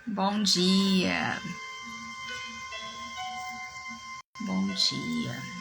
Bom dia. Bom dia.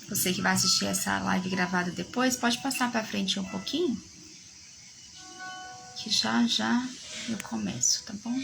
Você que vai assistir essa live gravada depois, pode passar para frente um pouquinho, que já eu começo, tá bom?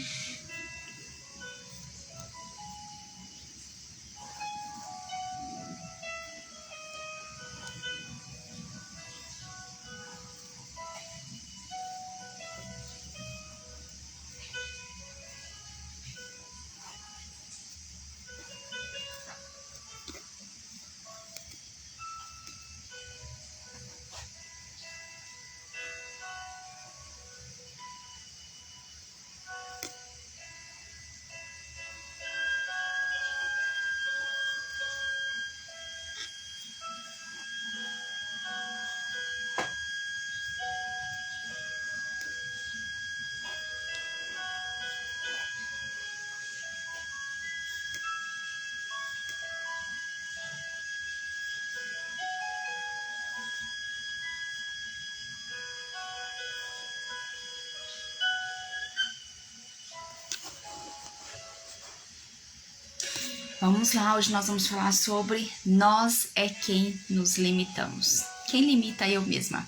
Vamos lá, hoje nós vamos falar sobre nós é quem nos limitamos. Quem limita eu mesma,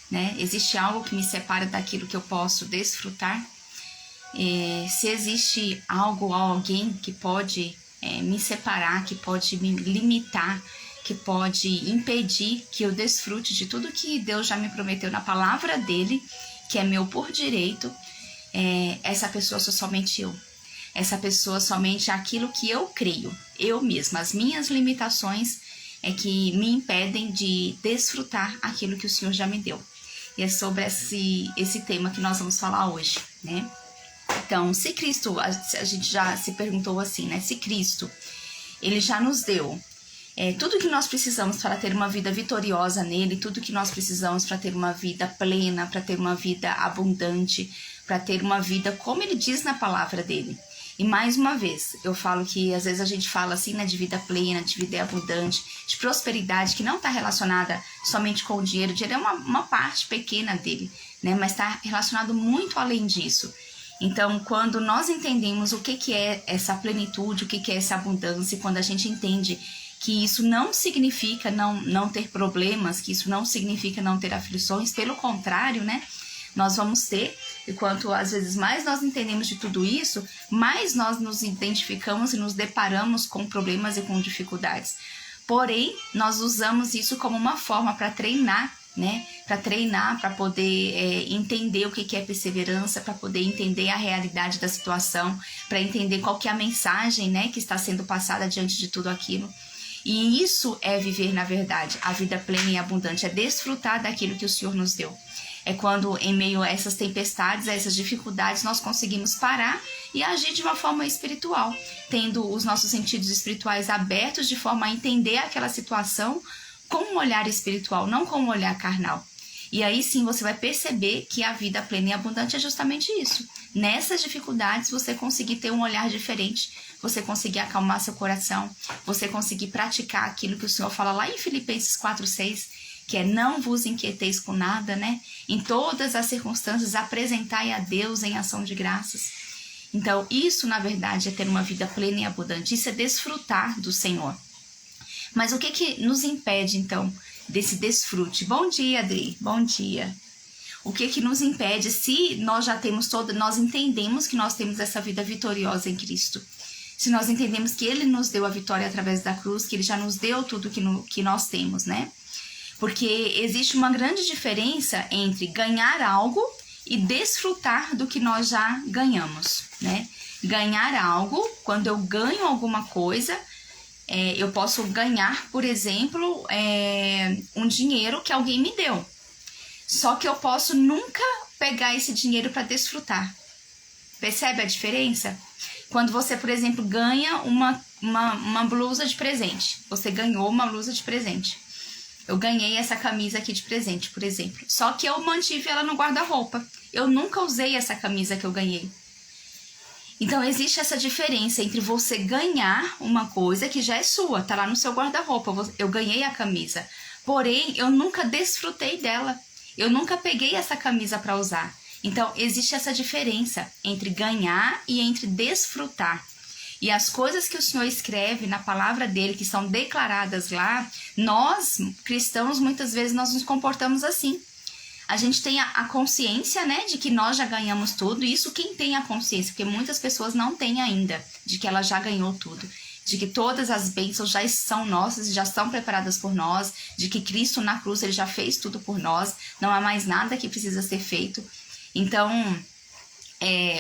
né? Existe algo que me separa daquilo que eu posso desfrutar? Se existe algo ou alguém que pode me separar, que pode me limitar, que pode impedir que eu desfrute de tudo que Deus já me prometeu na palavra dele, que é meu por direito, essa pessoa sou somente eu. Essa pessoa somente aquilo que eu creio, eu mesma. As minhas limitações é que me impedem de desfrutar aquilo que o Senhor já me deu. E é sobre esse tema que nós vamos falar hoje, né? Então, se Cristo, a gente já se perguntou assim, né? Se Cristo, ele já nos deu tudo que nós precisamos para ter uma vida vitoriosa nele, tudo que nós precisamos para ter uma vida plena, para ter uma vida abundante, para ter uma vida como ele diz na palavra dele. E mais uma vez, eu falo que às vezes a gente fala assim, né, de vida plena, de vida abundante, de prosperidade, que não está relacionada somente com o dinheiro. O dinheiro é uma parte pequena dele, né, mas está relacionado muito além disso. Então, quando nós entendemos o que é essa plenitude, o que é essa abundância, quando a gente entende que isso não significa não ter problemas, que isso não significa não ter aflições, pelo contrário, né? Nós vamos ter, e quanto às vezes mais nós entendemos de tudo isso, mais nós nos identificamos e nos deparamos com problemas e com dificuldades. Porém, nós usamos isso como uma forma para treinar, né? Para treinar, para poder entender o que é perseverança, para poder entender a realidade da situação, para entender qual que é a mensagem, né, que está sendo passada diante de tudo aquilo. E isso é viver na verdade, a vida plena e abundante, é desfrutar daquilo que o Senhor nos deu. É quando, em meio a essas tempestades, a essas dificuldades, nós conseguimos parar e agir de uma forma espiritual, tendo os nossos sentidos espirituais abertos de forma a entender aquela situação com um olhar espiritual, não com um olhar carnal. E aí sim você vai perceber que a vida plena e abundante é justamente isso. Nessas dificuldades você conseguir ter um olhar diferente, você conseguir acalmar seu coração, você conseguir praticar aquilo que o Senhor fala lá em Filipenses 4:6, que é não vos inquieteis com nada, né? Em todas as circunstâncias apresentai a Deus em ação de graças. Então isso na verdade é ter uma vida plena e abundante, isso é desfrutar do Senhor. Mas o que nos impede então desse desfrute? Bom dia, Adri, bom dia. O que nos impede, se nós já temos nós entendemos que nós temos essa vida vitoriosa em Cristo, se nós entendemos que Ele nos deu a vitória através da cruz, que Ele já nos deu tudo que nós temos, né? Porque existe uma grande diferença entre ganhar algo e desfrutar do que nós já ganhamos, né? ganhar algo. Quando eu ganho alguma coisa, eu posso ganhar, por exemplo, um dinheiro que alguém me deu. Só que eu posso nunca pegar esse dinheiro para desfrutar. Percebe a diferença? Quando você, por exemplo, ganha uma blusa de presente. Você ganhou uma blusa de presente. Eu ganhei essa camisa aqui de presente, por exemplo. Só que eu mantive ela no guarda-roupa. Eu nunca usei essa camisa que eu ganhei. Então, existe essa diferença entre você ganhar uma coisa que já é sua, tá lá no seu guarda-roupa. Eu ganhei a camisa. Porém, eu nunca desfrutei dela. Eu nunca peguei essa camisa para usar. Então, existe essa diferença entre ganhar e entre desfrutar. E as coisas que o Senhor escreve na palavra dele, que são declaradas lá, nós, cristãos, muitas vezes nós nos comportamos assim. A gente tem a consciência, né, de que nós já ganhamos tudo. Isso quem tem a consciência, porque muitas pessoas não têm ainda, de que ela já ganhou tudo. De que todas as bênçãos já são nossas, já estão preparadas por nós. De que Cristo na cruz, ele já fez tudo por nós. Não há mais nada que precisa ser feito. Então,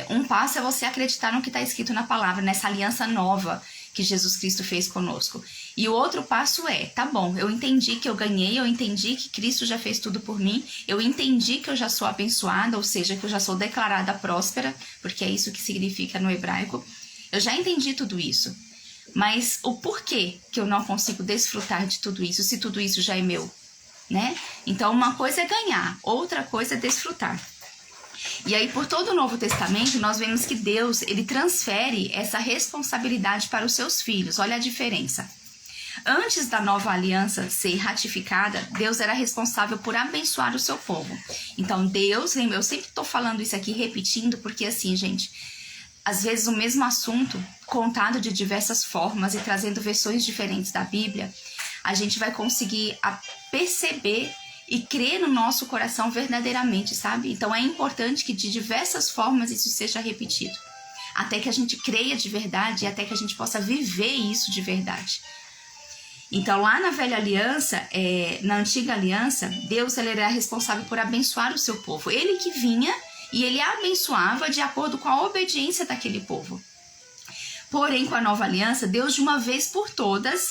um passo é você acreditar no que está escrito na palavra, nessa aliança nova que Jesus Cristo fez conosco. E o outro passo tá bom, eu entendi que eu ganhei, eu entendi que Cristo já fez tudo por mim, eu entendi que eu já sou abençoada, ou seja, que eu já sou declarada próspera, porque é isso que significa no hebraico. Eu já entendi tudo isso. Mas o porquê que eu não consigo desfrutar de tudo isso, se tudo isso já é meu, né? Então, uma coisa é ganhar, outra coisa é desfrutar. E aí, por todo o Novo Testamento, nós vemos que Deus, ele transfere essa responsabilidade para os seus filhos. Olha a diferença. Antes da nova aliança ser ratificada, Deus era responsável por abençoar o seu povo. Então, Deus, lembra, eu sempre estou falando isso aqui, repetindo, porque assim, gente, às vezes o mesmo assunto, contado de diversas formas e trazendo versões diferentes da Bíblia, a gente vai conseguir perceber e crer no nosso coração verdadeiramente, sabe? Então é importante que de diversas formas isso seja repetido, até que a gente creia de verdade e até que a gente possa viver isso de verdade. Então lá na velha aliança, na antiga aliança, Deus ele era responsável por abençoar o seu povo. Ele que vinha e ele abençoava de acordo com a obediência daquele povo. Porém, com a nova aliança, Deus de uma vez por todas,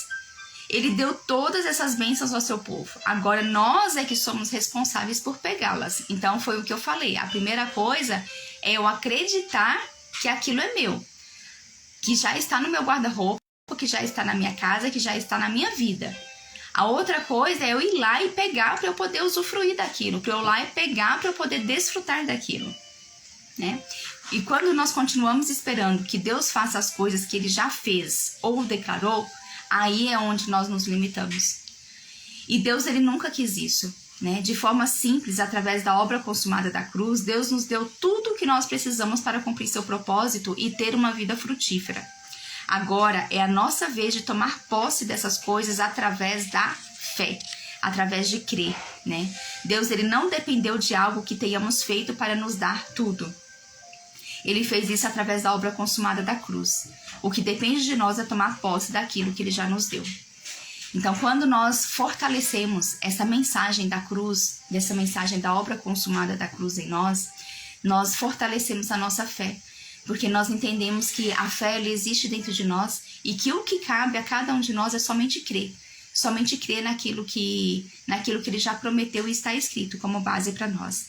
ele deu todas essas bênçãos ao seu povo. Agora, nós é que somos responsáveis por pegá-las. Então, foi o que eu falei. A primeira coisa é eu acreditar que aquilo é meu. Que já está no meu guarda-roupa, que já está na minha casa, que já está na minha vida. A outra coisa é eu ir lá e pegar para eu poder usufruir daquilo. Para eu ir lá e pegar para eu poder desfrutar daquilo, né? E quando nós continuamos esperando que Deus faça as coisas que ele já fez ou declarou, aí é onde nós nos limitamos. E Deus, ele nunca quis isso, né? De forma simples, através da obra consumada da cruz, Deus nos deu tudo o que nós precisamos para cumprir seu propósito e ter uma vida frutífera. Agora é a nossa vez de tomar posse dessas coisas através da fé, através de crer, né? Deus, ele não dependeu de algo que tenhamos feito para nos dar tudo. Ele fez isso através da obra consumada da cruz. O que depende de nós é tomar posse daquilo que ele já nos deu. Então, quando nós fortalecemos essa mensagem da cruz, dessa mensagem da obra consumada da cruz em nós, nós fortalecemos a nossa fé. Porque nós entendemos que a fé ela existe dentro de nós e que o que cabe a cada um de nós é somente crer. Somente crer naquilo que ele já prometeu e está escrito como base para nós.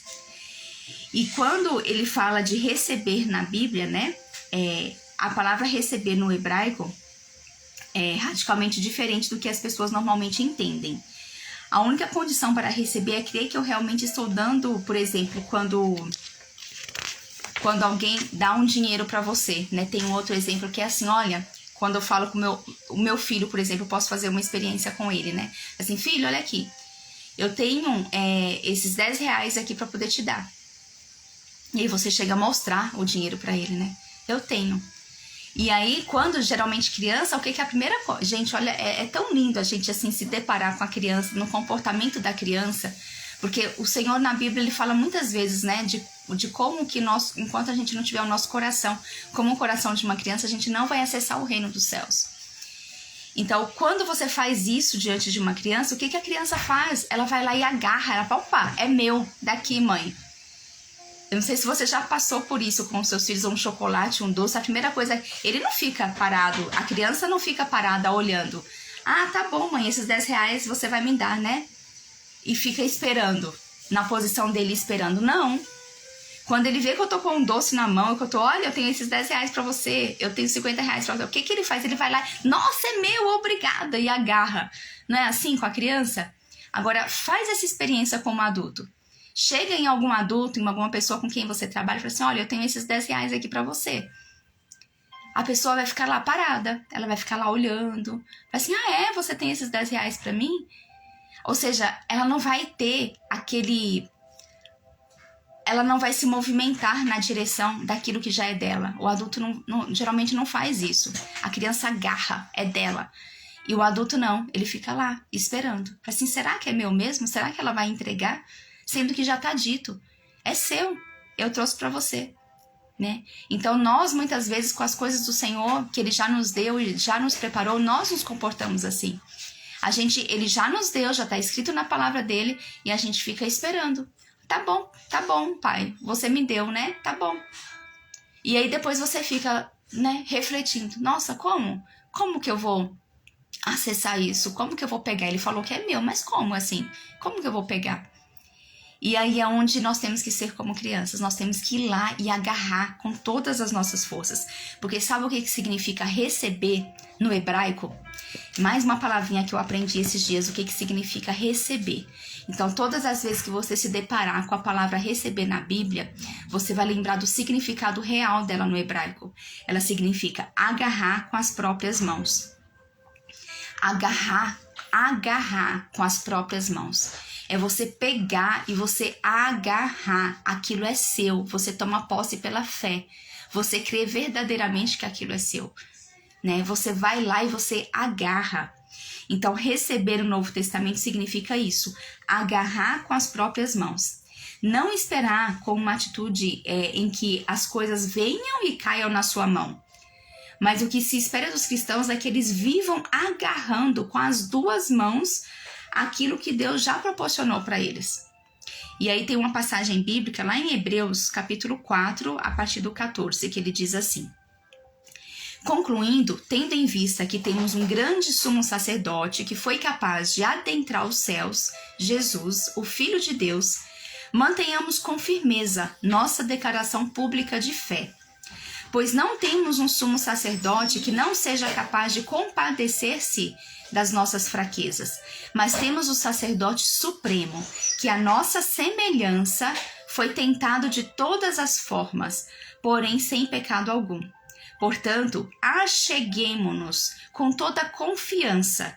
E quando ele fala de receber na Bíblia, né, a palavra receber no hebraico é radicalmente diferente do que as pessoas normalmente entendem. A única condição para receber é crer que eu realmente estou dando, por exemplo, quando alguém dá um dinheiro para você, né? Tem um outro exemplo que é assim, olha, quando eu falo com o meu filho, por exemplo, eu posso fazer uma experiência com ele, né? Assim, filho, olha aqui, eu tenho esses 10 reais aqui para poder te dar. E aí você chega a mostrar o dinheiro para ele, né? Eu tenho. E aí, quando geralmente criança, o que é a primeira coisa? Gente, olha, é tão lindo a gente assim se deparar com a criança, no comportamento da criança, porque o Senhor na Bíblia, ele fala muitas vezes, né, de como que nós, enquanto a gente não tiver o nosso coração, como o coração de uma criança, a gente não vai acessar o reino dos céus. Então, quando você faz isso diante de uma criança, o que a criança faz? Ela vai lá e agarra, ela fala, opa, é meu, daqui, mãe. Eu não sei se você já passou por isso com seus filhos, um chocolate, um doce. A primeira coisa, ele não fica parado, a criança não fica parada olhando. Ah, tá bom, mãe, esses 10 reais você vai me dar, né? E fica esperando, na posição dele esperando. Não. Quando ele vê que eu tô com um doce na mão, que eu tô, olha, eu tenho esses 10 reais pra você, eu tenho 50 reais pra você. O que que ele faz? Ele vai lá, nossa, é meu, obrigada, e agarra. Não é assim com a criança? Agora, faz essa experiência como adulto. Chega em algum adulto, em alguma pessoa com quem você trabalha e fala assim, olha, eu tenho esses 10 reais aqui pra você. A pessoa vai ficar lá parada, ela vai ficar lá olhando. Vai assim, ah, é? Você tem esses 10 reais pra mim? Ou seja, ela não vai ter aquele... Ela não vai se movimentar na direção daquilo que já é dela. O adulto geralmente não faz isso. A criança agarra, é dela. E o adulto não, ele fica lá, esperando. Fala assim, será que é meu mesmo? Será que ela vai entregar? Sendo que já está dito, é seu, eu trouxe para você, né? Então nós muitas vezes com as coisas do Senhor que Ele já nos deu e já nos preparou, nós nos comportamos assim. Ele já nos deu, já está escrito na palavra dele e a gente fica esperando. Tá bom, pai, você me deu, né? Tá bom. E aí depois você fica, né, refletindo, nossa, como? Como que eu vou acessar isso? Como que eu vou pegar? Ele falou que é meu, mas como assim? Como que eu vou pegar? E aí é onde nós temos que ser como crianças. Nós temos que ir lá e agarrar com todas as nossas forças. Porque sabe o que significa receber no hebraico? Mais uma palavrinha que eu aprendi esses dias, o que significa receber. Então, todas as vezes que você se deparar com a palavra receber na Bíblia, você vai lembrar do significado real dela no hebraico. Ela significa agarrar com as próprias mãos. Agarrar com as próprias mãos. É você pegar e você agarrar. Aquilo é seu. Você toma posse pela fé. Você crê verdadeiramente que aquilo é seu, né? Você vai lá e você agarra. Então, receber o Novo Testamento significa isso. Agarrar com as próprias mãos. Não esperar com uma atitude em que as coisas venham e caiam na sua mão. Mas o que se espera dos cristãos é que eles vivam agarrando com as duas mãos aquilo que Deus já proporcionou para eles. E aí tem uma passagem bíblica lá em Hebreus, capítulo 4, a partir do 14, que ele diz assim: concluindo, tendo em vista que temos um grande sumo sacerdote que foi capaz de adentrar os céus, Jesus, o Filho de Deus, mantenhamos com firmeza nossa declaração pública de fé. Pois não temos um sumo sacerdote que não seja capaz de compadecer-se das nossas fraquezas, mas temos o sacerdote supremo, que a nossa semelhança foi tentado de todas as formas, porém sem pecado algum. Portanto, acheguemo-nos com toda confiança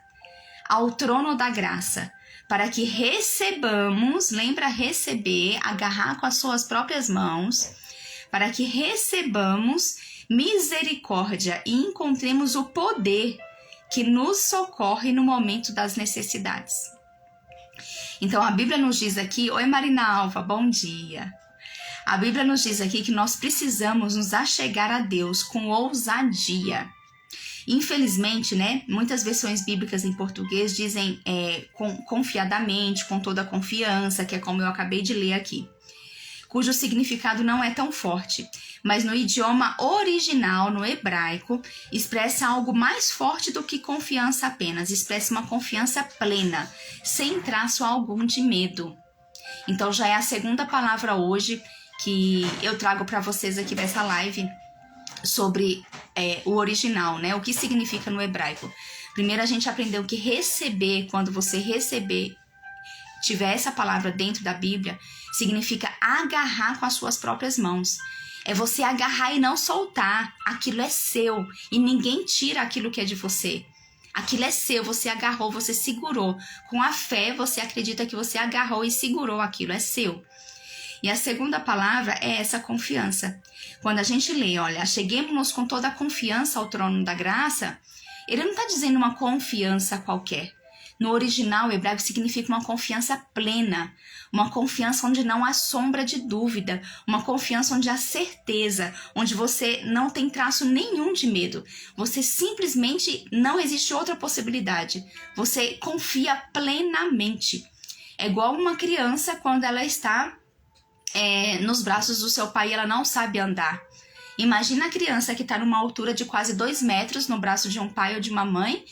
ao trono da graça, para que recebamos, lembra receber, agarrar com as suas próprias mãos, para que recebamos misericórdia e encontremos o poder que nos socorre no momento das necessidades. Então a Bíblia nos diz aqui, oi Marinalva, bom dia. A Bíblia nos diz aqui que nós precisamos nos achegar a Deus com ousadia. Infelizmente, né, muitas versões bíblicas em português dizem confiadamente, com toda a confiança, que é como eu acabei de ler aqui, cujo significado não é tão forte, mas no idioma original, no hebraico, expressa algo mais forte do que confiança apenas, expressa uma confiança plena, sem traço algum de medo. Então já é a segunda palavra hoje que eu trago para vocês aqui nessa live sobre o original, né? O que significa no hebraico. Primeiro a gente aprendeu que receber, quando você receber, tiver essa palavra dentro da Bíblia, significa agarrar com as suas próprias mãos. É você agarrar e não soltar. Aquilo é seu e ninguém tira aquilo que é de você. Aquilo é seu, você agarrou, você segurou. Com a fé, você acredita que você agarrou e segurou aquilo, é seu. E a segunda palavra é essa confiança. Quando a gente lê, olha, acheguemo-nos com toda a confiança ao trono da graça, ele não está dizendo uma confiança qualquer. No original, o hebraico significa uma confiança plena, uma confiança onde não há sombra de dúvida, uma confiança onde há certeza, onde você não tem traço nenhum de medo. Você simplesmente não existe outra possibilidade. Você confia plenamente. É igual uma criança quando ela está nos braços do seu pai e ela não sabe andar. Imagina a criança que está numa altura de quase 2 metros no braço de um pai ou de uma mãe,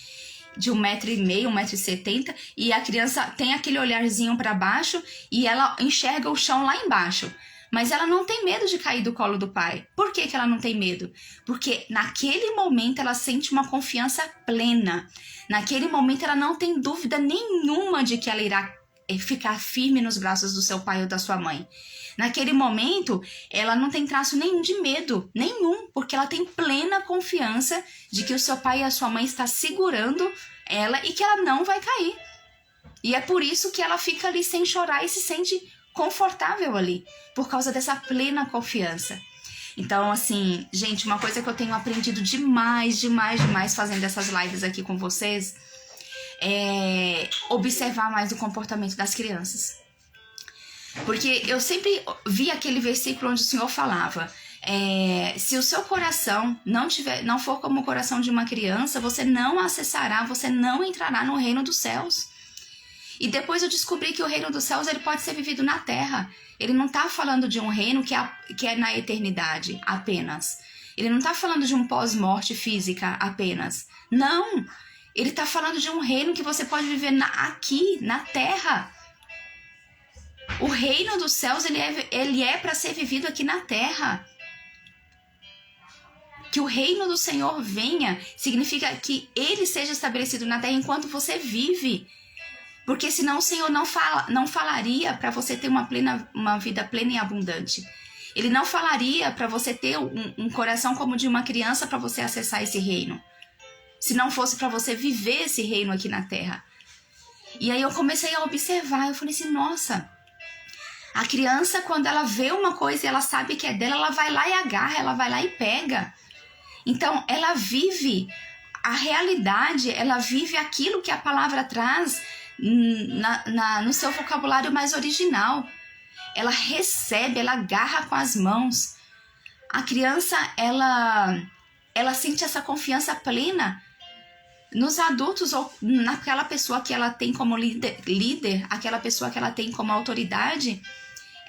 de 1,5 m, 1,70 m, e a criança tem aquele olharzinho para baixo e ela enxerga o chão lá embaixo. Mas ela não tem medo de cair do colo do pai. Por que ela não tem medo? Porque naquele momento ela sente uma confiança plena. Naquele momento ela não tem dúvida nenhuma de que ela irá ficar firme nos braços do seu pai ou da sua mãe. Naquele momento, ela não tem traço nenhum de medo, nenhum, porque ela tem plena confiança de que o seu pai e a sua mãe estão segurando ela e que ela não vai cair. E é por isso que ela fica ali sem chorar e se sente confortável ali, por causa dessa plena confiança. Então, assim, gente, uma coisa que eu tenho aprendido demais fazendo essas lives aqui com vocês é observar mais o comportamento das crianças. Porque eu sempre vi aquele versículo onde o Senhor falava, se o seu coração não for como o coração de uma criança, você não acessará, você não entrará no reino dos céus. E depois eu descobri que o reino dos céus ele pode ser vivido na terra. Ele não está falando de um reino que é na eternidade apenas. Ele não está falando de um pós-morte física apenas. Não! Ele está falando de um reino que você pode viver aqui, na terra. O reino dos céus, ele é para ser vivido aqui na terra. Que o reino do Senhor venha, significa que ele seja estabelecido na terra enquanto você vive. Porque senão o Senhor não falaria para você ter uma vida plena e abundante. Ele não falaria para você ter um coração como de uma criança para você acessar esse reino. Se não fosse para você viver esse reino aqui na terra. E aí eu comecei a observar, eu falei assim, nossa... A criança, quando ela vê uma coisa e ela sabe que é dela, ela vai lá e agarra, ela vai lá e pega. Então, ela vive a realidade, ela vive aquilo que a palavra traz no seu vocabulário mais original. Ela recebe, ela agarra com as mãos. A criança, ela sente essa confiança plena nos adultos ou naquela pessoa que ela tem como líder, aquela pessoa que ela tem como autoridade.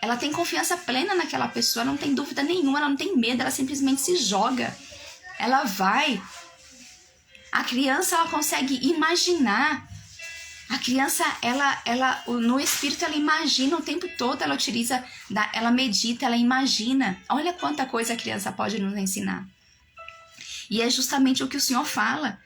Ela tem confiança plena naquela pessoa, não tem dúvida nenhuma, ela não tem medo, ela simplesmente se joga. Ela vai. A criança, ela consegue imaginar. A criança, ela no espírito, ela imagina o tempo todo, ela medita, ela imagina. Olha quanta coisa a criança pode nos ensinar. E é justamente o que o Senhor fala.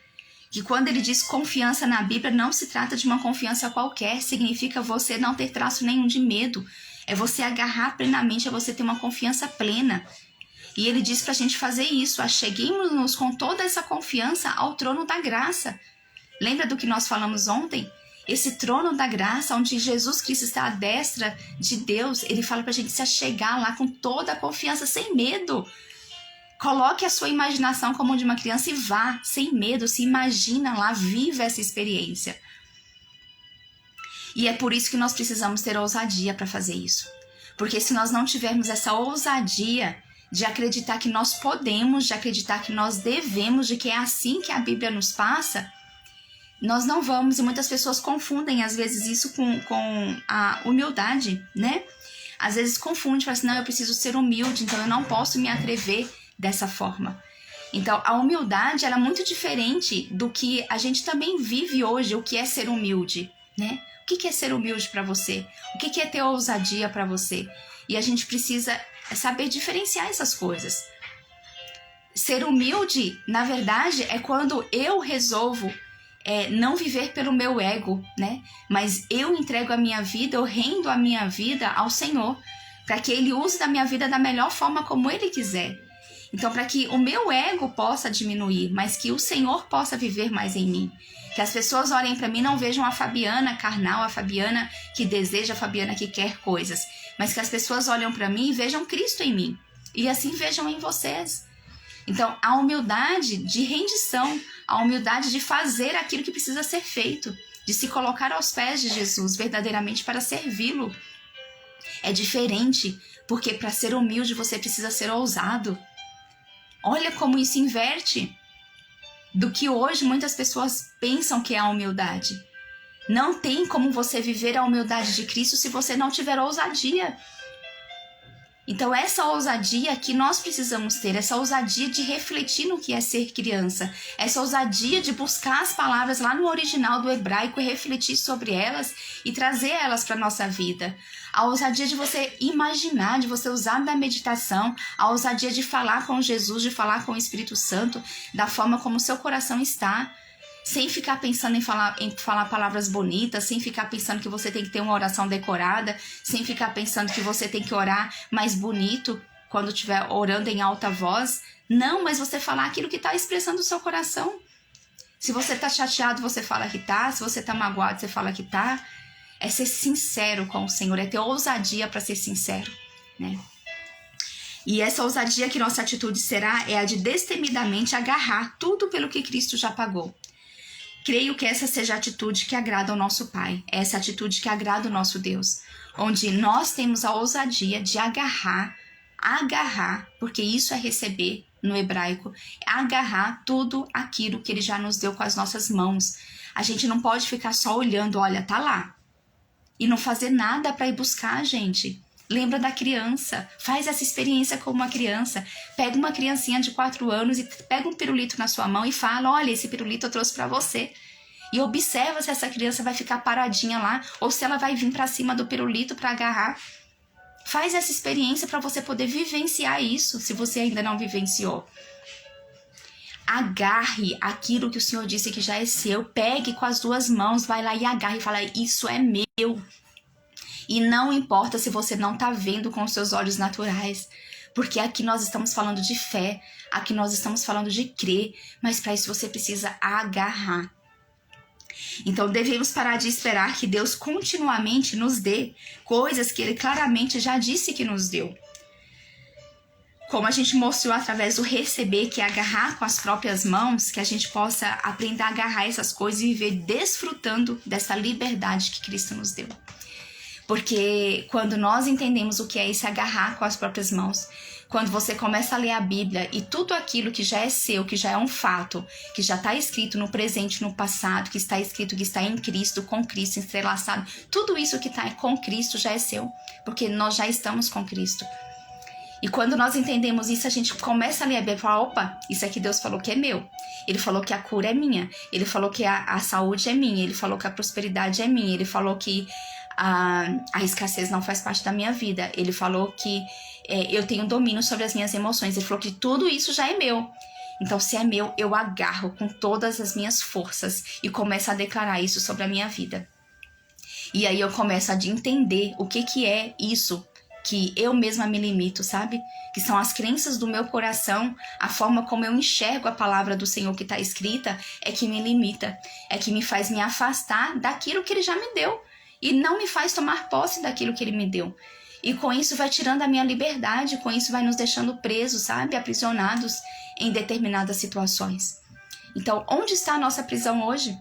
Que quando ele diz confiança na Bíblia, não se trata de uma confiança qualquer, significa você não ter traço nenhum de medo. É você agarrar plenamente, é você ter uma confiança plena. E ele diz pra gente fazer isso, acheguemos-nos com toda essa confiança ao trono da graça. Lembra do que nós falamos ontem? Esse trono da graça, onde Jesus Cristo está à destra de Deus, ele fala pra gente se achegar lá com toda a confiança, sem medo. Coloque a sua imaginação como de uma criança e vá, sem medo, se imagina lá, viva essa experiência. E é por isso que nós precisamos ter ousadia para fazer isso. Porque se nós não tivermos essa ousadia de acreditar que nós podemos, de acreditar que nós devemos, de que é assim que a Bíblia nos passa, nós não vamos, e muitas pessoas confundem às vezes isso com a humildade, né? Às vezes confundem, falam assim, não, eu preciso ser humilde, então eu não posso me atrever dessa forma. Então, a humildade, ela é muito diferente do que a gente também vive hoje, o que é ser humilde, né? O que é ser humilde para você? O que é ter ousadia para você? E a gente precisa saber diferenciar essas coisas. Ser humilde, na verdade, é quando eu resolvo não viver pelo meu ego, né? Mas eu entrego a minha vida, eu rendo a minha vida ao Senhor, para que Ele use da minha vida da melhor forma como Ele quiser. Então, para que o meu ego possa diminuir, mas que o Senhor possa viver mais em mim. Que as pessoas olhem para mim e não vejam a Fabiana carnal, a Fabiana que deseja, a Fabiana que quer coisas. Mas que as pessoas olhem para mim e vejam Cristo em mim. E assim vejam em vocês. Então, a humildade de rendição, a humildade de fazer aquilo que precisa ser feito. De se colocar aos pés de Jesus verdadeiramente para servi-lo. É diferente, porque para ser humilde você precisa ser ousado. Olha como isso inverte do que hoje muitas pessoas pensam que é a humildade. Não tem como você viver a humildade de Cristo se você não tiver ousadia. Então essa ousadia que nós precisamos ter, essa ousadia de refletir no que é ser criança, essa ousadia de buscar as palavras lá no original do hebraico e refletir sobre elas e trazer elas para a nossa vida. A ousadia de você imaginar, de você usar da meditação, a ousadia de falar com Jesus, de falar com o Espírito Santo, da forma como o seu coração está, sem ficar pensando em falar palavras bonitas, sem ficar pensando que você tem que ter uma oração decorada, sem ficar pensando que você tem que orar mais bonito quando estiver orando em alta voz. Não, mas você falar aquilo que está expressando o seu coração. Se você está chateado, você fala que tá. Se você está magoado, você fala que tá. É ser sincero com o Senhor, é ter ousadia para ser sincero, né? E essa ousadia que nossa atitude será é a de destemidamente agarrar tudo pelo que Cristo já pagou. Creio que essa seja a atitude que agrada ao nosso Pai, essa atitude que agrada ao nosso Deus, onde nós temos a ousadia de agarrar, porque isso é receber no hebraico, agarrar tudo aquilo que Ele já nos deu com as nossas mãos. A gente não pode ficar só olhando, olha, tá lá, e não fazer nada para ir buscar, gente. Lembra da criança, faz essa experiência como uma criança. Pega uma criancinha de 4 anos e pega um pirulito na sua mão e fala, olha, esse pirulito eu trouxe para você. E observa se essa criança vai ficar paradinha lá ou se ela vai vir para cima do pirulito para agarrar. Faz essa experiência para você poder vivenciar isso, se você ainda não vivenciou. Agarre aquilo que o Senhor disse que já é seu. Pegue com as 2 mãos, vai lá e agarre e fala, isso é meu. E não importa se você não está vendo com os seus olhos naturais, porque aqui nós estamos falando de fé, aqui nós estamos falando de crer, mas para isso você precisa agarrar. Então devemos parar de esperar que Deus continuamente nos dê coisas que Ele claramente já disse que nos deu. Como a gente mostrou através do receber, que é agarrar com as próprias mãos, que a gente possa aprender a agarrar essas coisas e viver desfrutando dessa liberdade que Cristo nos deu. Porque quando nós entendemos o que é esse agarrar com as próprias mãos, quando você começa a ler a Bíblia e tudo aquilo que já é seu, que já é um fato, que já está escrito no presente, no passado, que está escrito que está em Cristo, com Cristo, entrelaçado, tudo isso que está com Cristo já é seu, porque nós já estamos com Cristo. E quando nós entendemos isso, a gente começa a ler a Bíblia e fala, opa, isso aqui Deus falou que é meu. Ele falou que a cura é minha. Ele falou que a saúde é minha. Ele falou que a prosperidade é minha. Ele falou que a escassez não faz parte da minha vida. Ele falou que eu tenho domínio sobre as minhas emoções. Ele falou que tudo isso já é meu. Então, se é meu, eu agarro com todas as minhas forças e começo a declarar isso sobre a minha vida. E aí eu começo a entender o que é isso que eu mesma me limito, sabe? Que são as crenças do meu coração, a forma como eu enxergo a palavra do Senhor que está escrita é que me limita, é que me faz me afastar daquilo que Ele já me deu e não me faz tomar posse daquilo que Ele me deu. E com isso vai tirando a minha liberdade, com isso vai nos deixando presos, sabe? Aprisionados em determinadas situações. Então, onde está a nossa prisão hoje?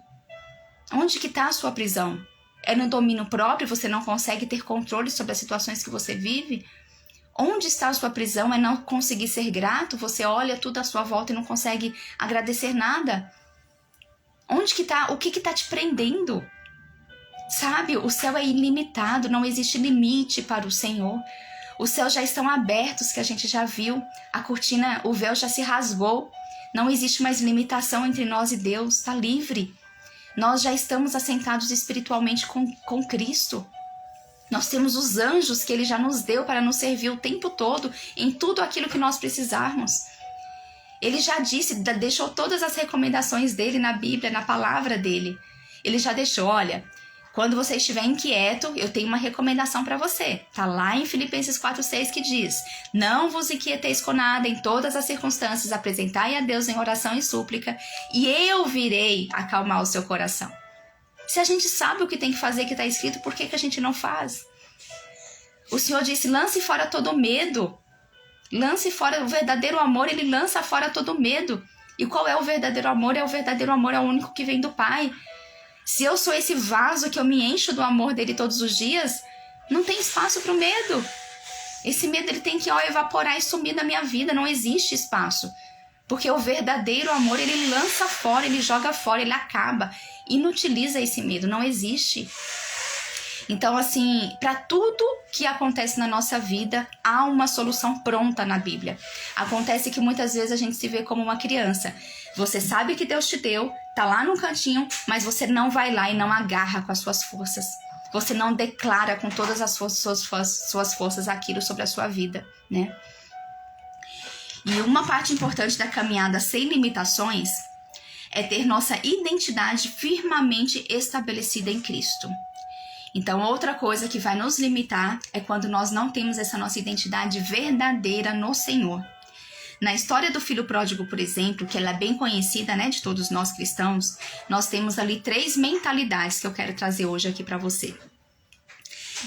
Onde que está a sua prisão? É no domínio próprio, você não consegue ter controle sobre as situações que você vive? Onde está a sua prisão? É não conseguir ser grato? Você olha tudo à sua volta e não consegue agradecer nada? Onde que está? O que está te prendendo? Sabe, o céu é ilimitado, não existe limite para o Senhor. Os céus já estão abertos, que a gente já viu. A cortina, o véu já se rasgou. Não existe mais limitação entre nós e Deus, está livre. Nós já estamos assentados espiritualmente com Cristo. Nós temos os anjos que Ele já nos deu para nos servir o tempo todo em tudo aquilo que nós precisarmos. Ele já disse, deixou todas as recomendações dele na Bíblia, na palavra dele. Ele já deixou, olha, quando você estiver inquieto, eu tenho uma recomendação para você. Está lá em Filipenses 4:6 que diz, não vos inquieteis com nada, em todas as circunstâncias, apresentai a Deus em oração e súplica, e eu virei acalmar o seu coração. Se a gente sabe o que tem que fazer, que está escrito, por que a gente não faz? O Senhor disse, lance fora todo medo. Lance fora o verdadeiro amor, Ele lança fora todo medo. E qual é o verdadeiro amor? É o verdadeiro amor, é o único que vem do Pai. Se eu sou esse vaso que eu me encho do amor dele todos os dias, não tem espaço para o medo. Esse medo ele tem que evaporar e sumir da minha vida, não existe espaço. Porque o verdadeiro amor, ele lança fora, ele joga fora, ele acaba, inutiliza esse medo, não existe. Então, assim, para tudo que acontece na nossa vida, há uma solução pronta na Bíblia. Acontece que muitas vezes a gente se vê como uma criança. Você sabe que Deus te deu, tá lá no cantinho, mas você não vai lá e não agarra com as suas forças. Você não declara com todas as suas forças aquilo sobre a sua vida, né? E uma parte importante da caminhada sem limitações é ter nossa identidade firmemente estabelecida em Cristo. Então, outra coisa que vai nos limitar é quando nós não temos essa nossa identidade verdadeira no Senhor. Na história do filho pródigo, por exemplo, que ela é bem conhecida, né, de todos nós cristãos, nós temos ali 3 mentalidades que eu quero trazer hoje aqui para você.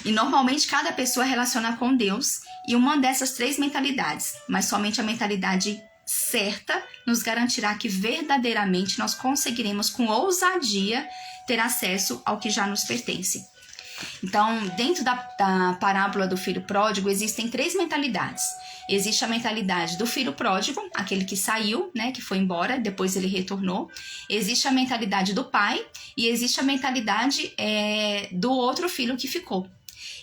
E normalmente cada pessoa relaciona com Deus e uma dessas 3 mentalidades, mas somente a mentalidade certa nos garantirá que verdadeiramente nós conseguiremos com ousadia ter acesso ao que já nos pertence. Então, dentro da parábola do filho pródigo, existem 3 mentalidades. Existe a mentalidade do filho pródigo, aquele que saiu, né, que foi embora, depois ele retornou. Existe a mentalidade do pai e existe a mentalidade do outro filho que ficou.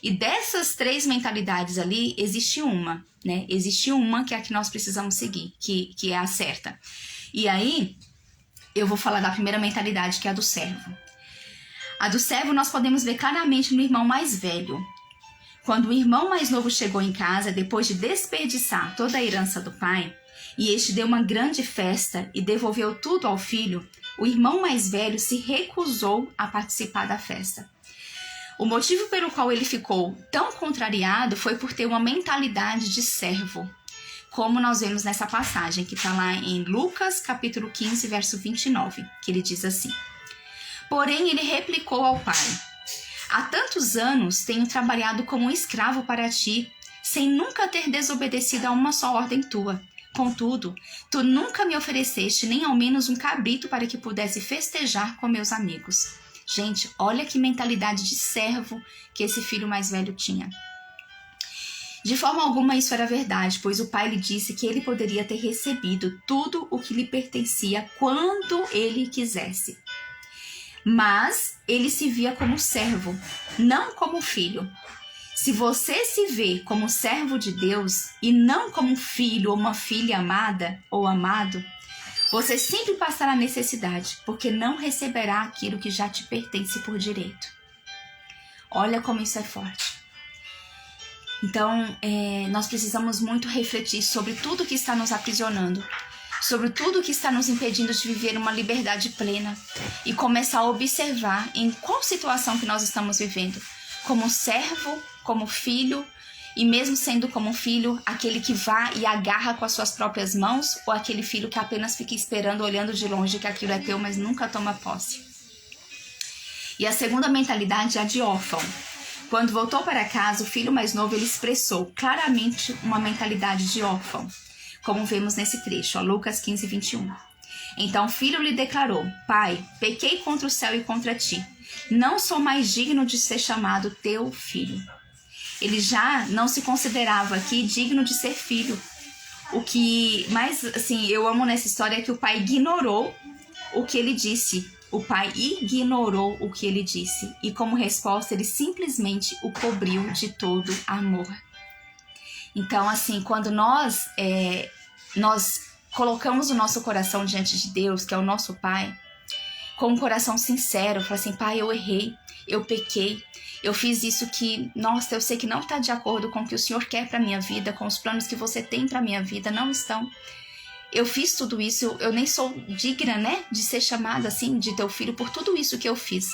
E dessas 3 mentalidades ali, existe uma, né? Existe uma que é a que nós precisamos seguir, que é a certa. E aí, eu vou falar da primeira mentalidade, que é a do servo. A do servo nós podemos ver claramente no irmão mais velho. Quando o irmão mais novo chegou em casa, depois de desperdiçar toda a herança do pai, e este deu uma grande festa e devolveu tudo ao filho, o irmão mais velho se recusou a participar da festa. O motivo pelo qual ele ficou tão contrariado foi por ter uma mentalidade de servo, como nós vemos nessa passagem, que está lá em Lucas, capítulo 15, verso 29, que ele diz assim: Porém, ele replicou ao pai: Há tantos anos tenho trabalhado como um escravo para ti, sem nunca ter desobedecido a uma só ordem tua. Contudo, tu nunca me ofereceste nem ao menos um cabrito para que pudesse festejar com meus amigos. Gente, olha que mentalidade de servo que esse filho mais velho tinha. De forma alguma isso era verdade, pois o pai lhe disse que ele poderia ter recebido tudo o que lhe pertencia quando ele quisesse. Mas ele se via como servo, não como filho. Se você se vê como servo de Deus e não como filho ou uma filha amada ou amado, você sempre passará necessidade, porque não receberá aquilo que já te pertence por direito. Olha como isso é forte. Então, nós precisamos muito refletir sobre tudo que está nos aprisionando, sobre tudo que está nos impedindo de viver uma liberdade plena e começar a observar em qual situação que nós estamos vivendo, como servo, como filho, e mesmo sendo como filho, aquele que vai e agarra com as suas próprias mãos, ou aquele filho que apenas fica esperando, olhando de longe que aquilo é teu, mas nunca toma posse. E a segunda mentalidade é a de órfão. Quando voltou para casa, o filho mais novo ele expressou claramente uma mentalidade de órfão, como vemos nesse trecho, Lucas 15, 21. Então o filho lhe declarou: Pai, pequei contra o céu e contra ti. Não sou mais digno de ser chamado teu filho. Ele já não se considerava aqui digno de ser filho. O que mais, assim, eu amo nessa história é que o pai ignorou o que ele disse. O pai ignorou o que ele disse. E como resposta, ele simplesmente o cobriu de todo amor. Então, assim, quando nós colocamos o nosso coração diante de Deus, que é o nosso Pai, com um coração sincero, fala assim: Pai, eu errei, eu pequei, eu fiz isso que, nossa, eu sei que não está de acordo com o que o Senhor quer para minha vida, com os planos que você tem para minha vida, não estão. Eu fiz tudo isso, eu nem sou digna, né, de ser chamada assim, de teu filho, por tudo isso que eu fiz.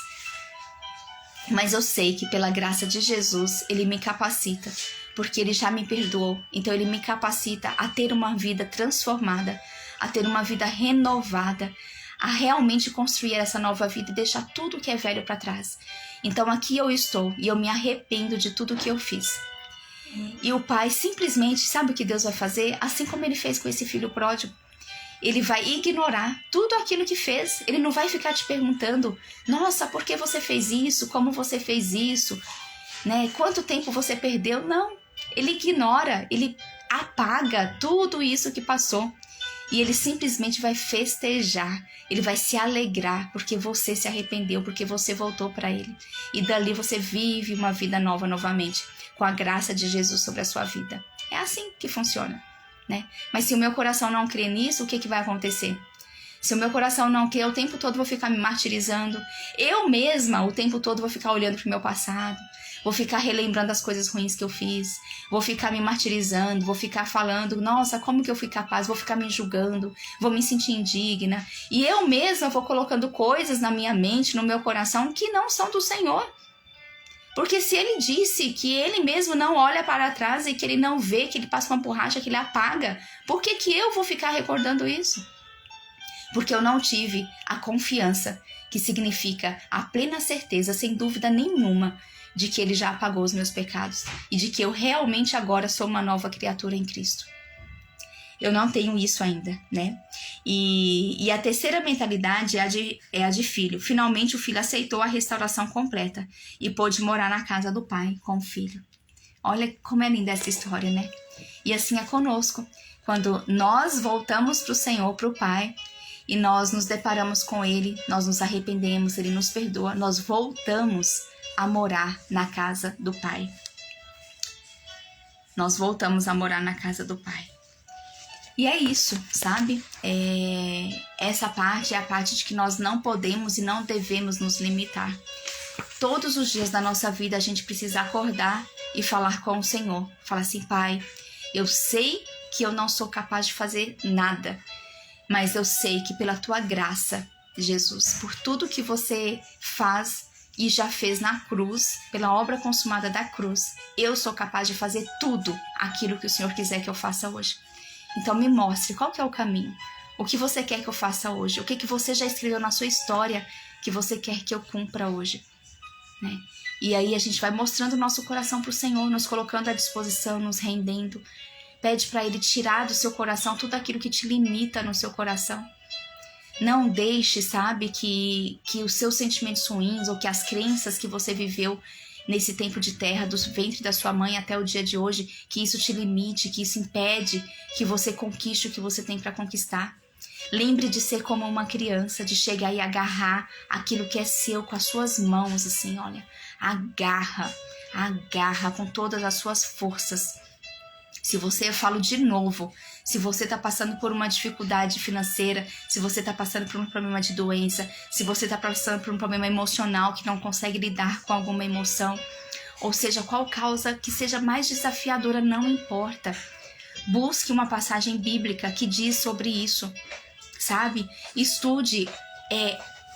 Mas eu sei que pela graça de Jesus, Ele me capacita, porque Ele já me perdoou. Então Ele me capacita a ter uma vida transformada, a ter uma vida renovada, a realmente construir essa nova vida e deixar tudo que é velho para trás. Então aqui eu estou e eu me arrependo de tudo que eu fiz. E o pai simplesmente, sabe o que Deus vai fazer? Assim como Ele fez com esse filho pródigo. Ele vai ignorar tudo aquilo que fez. Ele não vai ficar te perguntando: nossa, por que você fez isso? Como você fez isso? Né? Quanto tempo você perdeu? Não. Ele ignora, ele apaga tudo isso que passou. E ele simplesmente vai festejar, ele vai se alegrar porque você se arrependeu, porque você voltou para ele. E dali você vive uma vida nova novamente, com a graça de Jesus sobre a sua vida. É assim que funciona, né? Mas se o meu coração não crê nisso, o que vai acontecer? Se o meu coração não crê, o tempo todo vou ficar me martirizando. Eu mesma, o tempo todo, vou ficar olhando pro meu passado. Vou ficar relembrando as coisas ruins que eu fiz. Vou ficar me martirizando. Vou ficar falando, nossa, como que eu fui capaz? Vou ficar me julgando. Vou me sentir indigna. E eu mesma vou colocando coisas na minha mente, no meu coração, que não são do Senhor. Porque se ele disse que ele mesmo não olha para trás e que ele não vê, que ele passa uma borracha, que ele apaga, por que eu vou ficar recordando isso? Porque eu não tive a confiança, que significa a plena certeza, sem dúvida nenhuma, de que ele já apagou os meus pecados e de que eu realmente agora sou uma nova criatura em Cristo. Eu não tenho isso ainda, né? E a terceira mentalidade é a de filho. Finalmente o filho aceitou a restauração completa e pôde morar na casa do pai com o filho. Olha como é linda essa história, né? E assim é conosco. Quando nós voltamos para o Senhor, para o Pai, e nós nos deparamos com Ele, nós nos arrependemos, Ele nos perdoa, nós voltamos a morar na casa do Pai. Nós voltamos a morar na casa do Pai. E é isso, sabe? Essa parte é a parte de que nós não podemos e não devemos nos limitar. Todos os dias da nossa vida a gente precisa acordar e falar com o Senhor. Falar assim, Pai, eu sei que eu não sou capaz de fazer nada, mas eu sei que pela Tua graça, Jesus, por tudo que Você faz e já fez na cruz, pela obra consumada da cruz, eu sou capaz de fazer tudo aquilo que o Senhor quiser que eu faça hoje. Então me mostre qual que é o caminho, o que Você quer que eu faça hoje, o que Você já escreveu na sua história que Você quer que eu cumpra hoje, né? E aí a gente vai mostrando o nosso coração para o Senhor, nos colocando à disposição, nos rendendo. Pede para Ele tirar do seu coração tudo aquilo que te limita no seu coração. Não deixe, sabe, que os seus sentimentos ruins ou que as crenças que você viveu nesse tempo de terra, do ventre da sua mãe até o dia de hoje, que isso te limite, que isso impede que você conquiste o que você tem para conquistar. Lembre de ser como uma criança, de chegar e agarrar aquilo que é seu com as suas mãos, assim, olha. Agarra com todas as suas forças. Se você, eu falo de novo, se você está passando por uma dificuldade financeira, se você está passando por um problema de doença, se você está passando por um problema emocional que não consegue lidar com alguma emoção, ou seja, qual causa que seja mais desafiadora, não importa. Busque uma passagem bíblica que diz sobre isso, sabe? Estude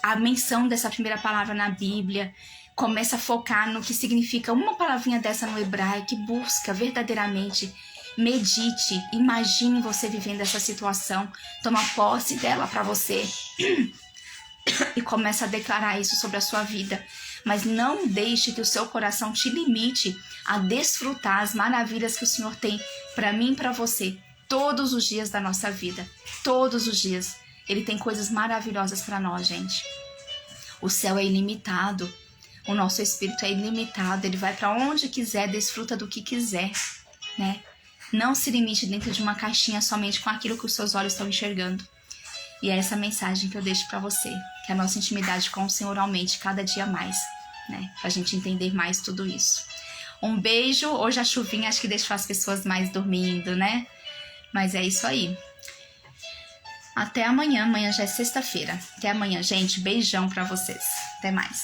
a menção dessa primeira palavra na Bíblia. Começa a focar no que significa uma palavrinha dessa no hebraico, que busca verdadeiramente. Medite, imagine você vivendo essa situação, toma posse dela para você e começa a declarar isso sobre a sua vida. Mas não deixe que o seu coração te limite a desfrutar as maravilhas que o Senhor tem para mim e para você todos os dias da nossa vida. Todos os dias. Ele tem coisas maravilhosas para nós, gente. O céu é ilimitado. O nosso espírito é ilimitado. Ele vai para onde quiser, desfruta do que quiser, né? Não se limite dentro de uma caixinha somente com aquilo que os seus olhos estão enxergando. E é essa mensagem que eu deixo para você, que a nossa intimidade com o Senhor aumente cada dia mais, né? Pra gente entender mais tudo isso. Um beijo. Hoje a chuvinha acho que deixou as pessoas mais dormindo, né? Mas é isso aí. Até amanhã. Amanhã já é sexta-feira. Até amanhã, gente. Beijão pra vocês. Até mais.